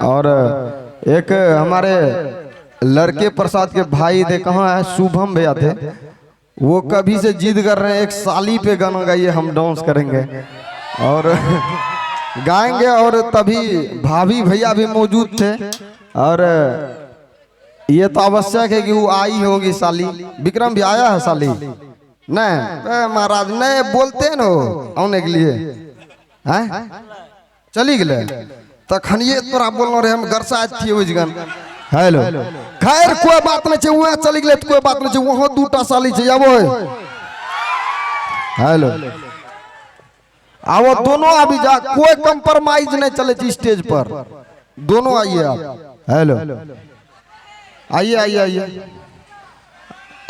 और एक हमारे लड़के प्रसाद के भाई थे, कहाँ है, शुभम भैया थे, वो कभी से जिद कर रहे हैं एक साली पे गाना गाइए, हम डांस करेंगे और गाएंगे। और तभी भाभी भैया भी मौजूद थे और ये तो आवश्यक है कि वो आई होगी साली। विक्रम भी आया है साली? नहीं महाराज, नहीं बोलते न आने के लिए हैं, चली गए तखनिए तोरा बोलना रहे, हम घर से आज थी उजगन। हेलो, खैर कोई बात नहीं चाहिए, वहाँ चली गए तो कोई बात नहीं चाहिए, वहाँ दूटा साली चाहिए। अब हेलो आओ, दोनों अभी जा, कोई कंप्रोमाइज नहीं चले स्टेज पर, दोनों आइए आप। हेलो आइए आइए आइए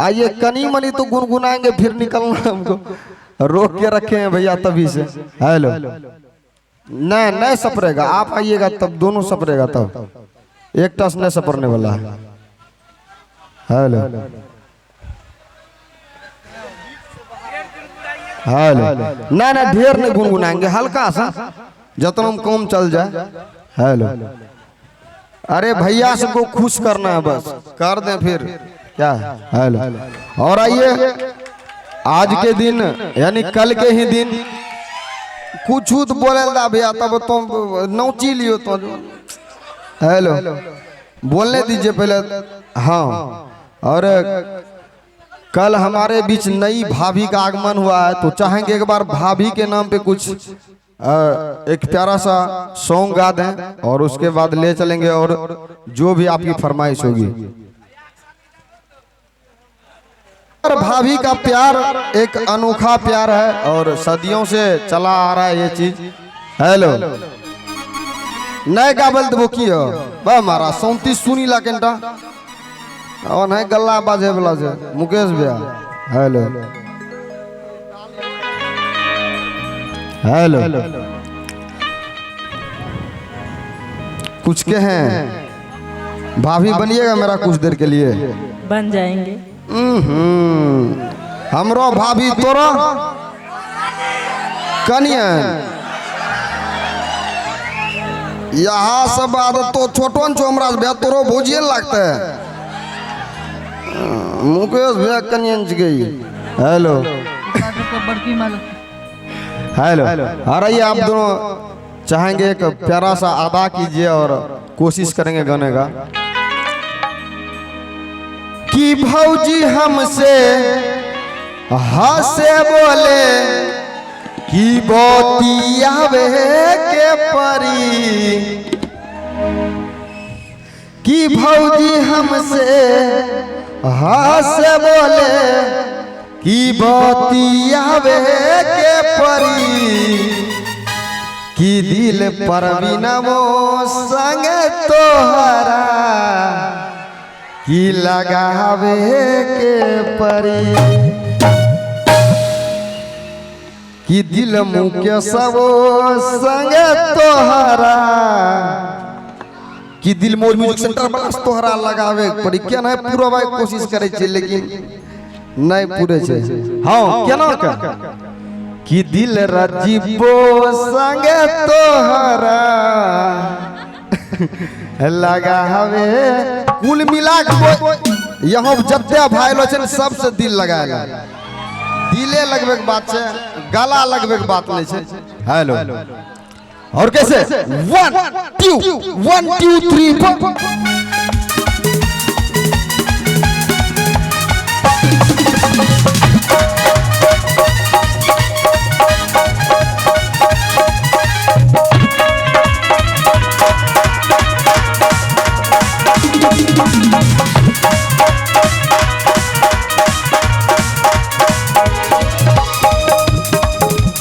आइए, कनी मनी तो गुनगुनाएंगे फिर निकलना, हमको रोक के रखे हैं भैया तभी से। हेलो नहीं नहीं सपरेगा, आप आइएगा तब दोनों सपरेगा, तब एक टस नहीं सपरने वाला है। हेलो हेलो नहीं नहीं ढेर नहीं गुनगुनाएंगे, हल्का सा जितना हम कम चल जाए। हेलो अरे भैया सबको खुश करना है, बस कर दें फिर क्या। हेलो और आइए, आज के दिन यानी कल के ही दिन कुछ तो बोले भैया, तब तुम नौची लियो तो। हेलो बोलने दीजिए पहले। हाँ, और कल हमारे बीच नई भाभी का आगमन हुआ है, तो चाहेंगे एक बार भाभी के नाम पे कुछ एक प्यारा सा सॉन्ग गा दें और उसके बाद ले चलेंगे और जो भी आपकी फरमाइश होगी। भाभी का प्यार एक अनोखा प्यार है और सदियों से चला आ रहा है ये चीज। हेलो नए गाबल तो की हो हमारा 37 सुनी ला केंटा और नहीं गल्ला बाजे वाला से मुकेश भैया। हेलो हेलो कुछ के हैं, भाभी बनिएगा मेरा कुछ देर के लिए? बन जाएंगे। हमरो भाभी तोरा कनिया यहाँ सब आदत तो छोटन छो, हमरा भैया तोरो भोजिए लगता है। मुकेश भैया कनिया गई। हेलो हेलो अरे ये आप दोनों चाहेंगे एक प्यारा सा अदा कीजिए और कोशिश करेंगे गाने का। कि भौजी हमसे हंसे बोले कि बोतियावे के परी, कि भौजी हमसे हंसे बोले कि बोतियावे के परी, कि दिल पर बिना वो संग तोहरा कि लगावे के परी, कि दिल मुके सबो संग तोहरा, कि दिल मोर म्यूजिक सेंटर बस तोहरा लगावे के परी। क्या ना पूरा भाई कोशिश करे छे लेकिन नहीं पूरे छे। हाँ क्या ना का कि दिल रजीबो संग तोहरा लगावे, कुल मिला के यहाँ जत्ते भाई लोचन सबसे दिल लगाएगा, दिले लगबे के बात है, गला लगबे के बात नहीं है। हेलो और कैसे 1 2 1 2 3 4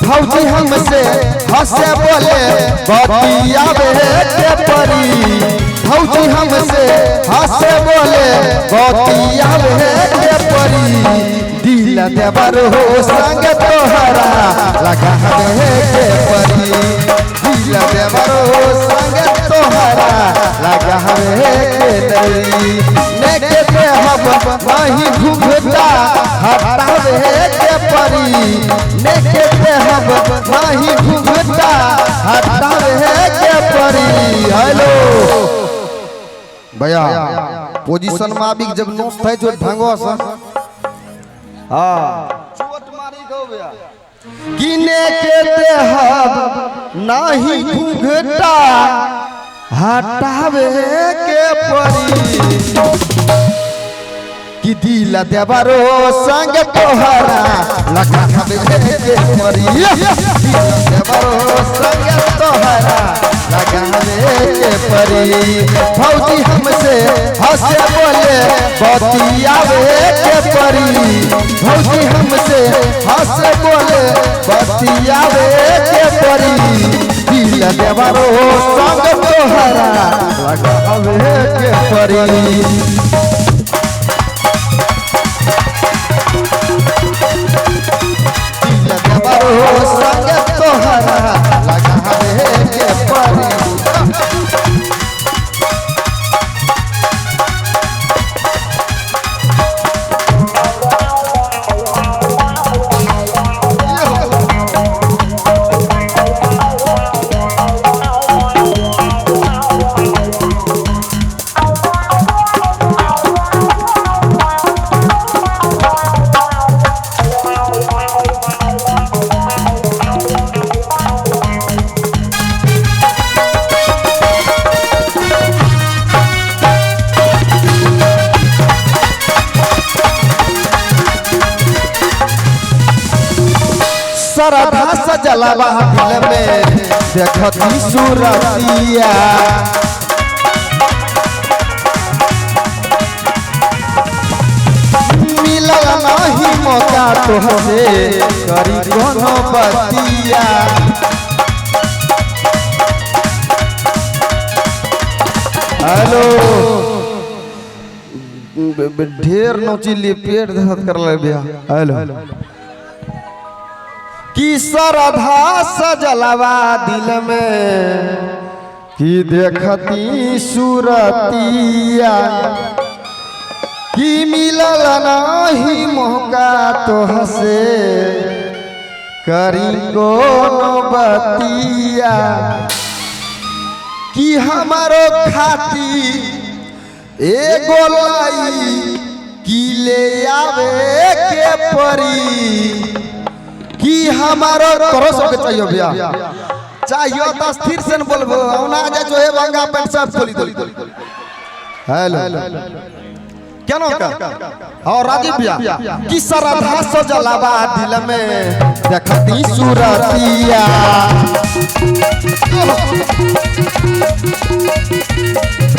भौजी हमसे हंसे बोले बतियावे के परी, भौजी हमसे हंसे बोले बतियावे के परी, दिल देवर हो संग तोहरा लगावे के परी, दिल देवर हो संग तोहरा लगावे के परी, नेके पे हम वही घुघटा हटावे के परी, नेके पे हम वही घुघटा हटावे के परी। हेलो भैया पोजीशन में आबी जब नोस थे जो ढंगो सा हां चोट मारी गो भैया किने के देहब नाही घुंघटा हटावे के परी कि दिल देवरो संग तोहरा लगावे के परी दिल देवरो संग तोहरा लगावे के परी फौजी हमसे हंसे बोले बतियावे के परी फौजी हमसे हंसे बोले बतियावे के परी दिल देवरो संग तोहरा लगावे के परी संग तोहरा लगावे के परी सरधा सजलवा दिल में देखती सूरतिया मिलल नहीं मौका तोहसे करी कोनो बतिया हेलो ढेर नोचिली पेट दर्द कर ले भैया हेलो कि सरधा सजलवा दिल में कि देखती सूरतिया कि मिलल नहीं मौका तोहसे करी कोनो बतिया कि हमारो खाती एगो लाई कि ले आवे के परी कि हमारो करो सबके चाहिए भैया चाहिए तो स्थिर से न बोलबो औना जा जो है भांगा पेट सब खोली दो हेलो क्या नाम का और राजीव भैया कि सरधा सजलवा दिल में देखती सूरतिया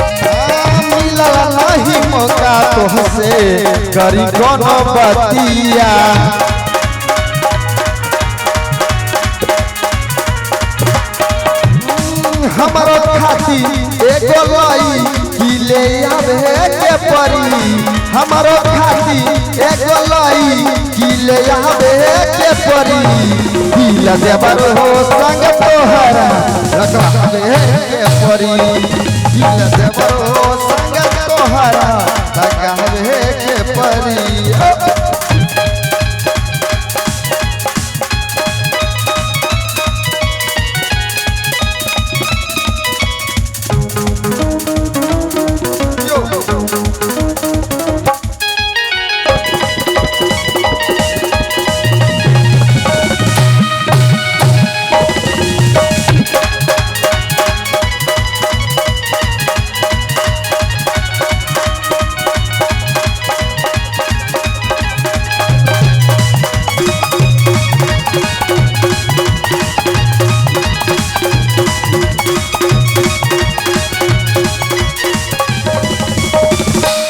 मिलल नहीं मौका तोहसे करी कोनो बतिया हमारो खाती एगो लाई कि ले आवे के परी हमारो खाती एगो लाई कि ले आवे के परी दिल देवरो संग तोहरा लगावे के परी दिल देवरो संग तोहरा लगावे के परी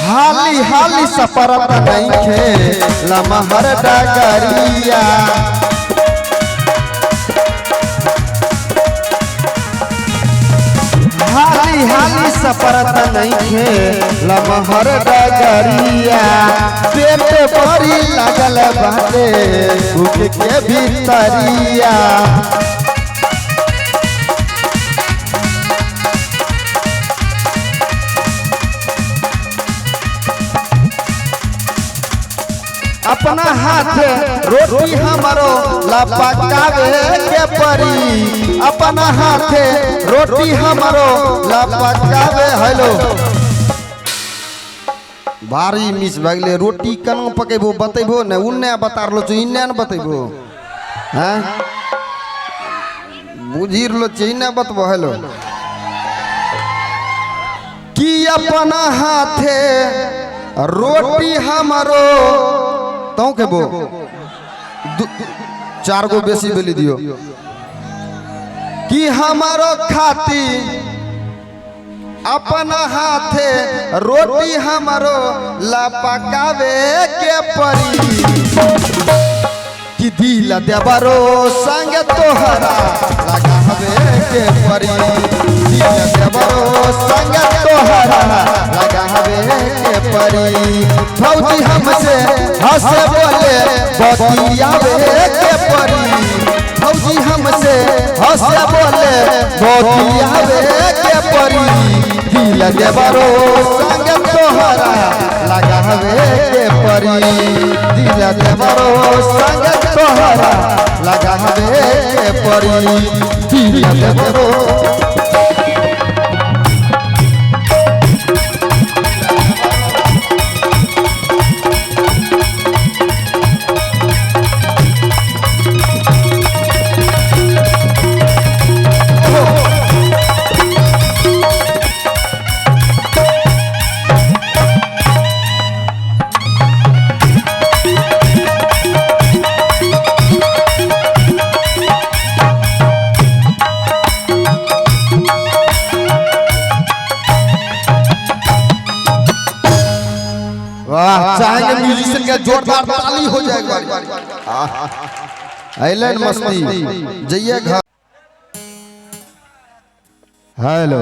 हाली हाली सफरत नहीं खे लमहर डगरिया हाली हाली सफरत नहीं खे लमहर डगरिया पेट भरी लगल बाटे भूख के भीतरिया अपना हाथ रोटी हमारो लपकावे के परी अपना हाथ रोटी हमारो लपकावे हेलो भारी मिस भए गेलै रोटी केना पकेबो बतेबो ने उन्ने बता रहलो छ इन्ने न बतेबो हैं बुझि रहलो छ इन्ने बतबो हेलो कि अपना हाथे रोटी हमारो तौ केबो 4 गो बेसी बेली दियो कि हमारो खाती अपना हाथे रोटी हमारो ला पकावे के परी कि दिल देवरो संग तोहरा लगावे के परी दिल देवरो संग तोहरा लगावे के परी भौजी हमसे हंसे बोले बतियावे के परी भौजी हमसे हंसे बोले बतियावे के परी दिल देवरो संग तोहरा लगावे के परी दिल देवरो संग तोहरा लगावे के परी दिल देवरो चाहेंगे म्यूजिशियन का जोरदार ताली हो जाएगा आइलैंड मस्ती जइए घर हेलो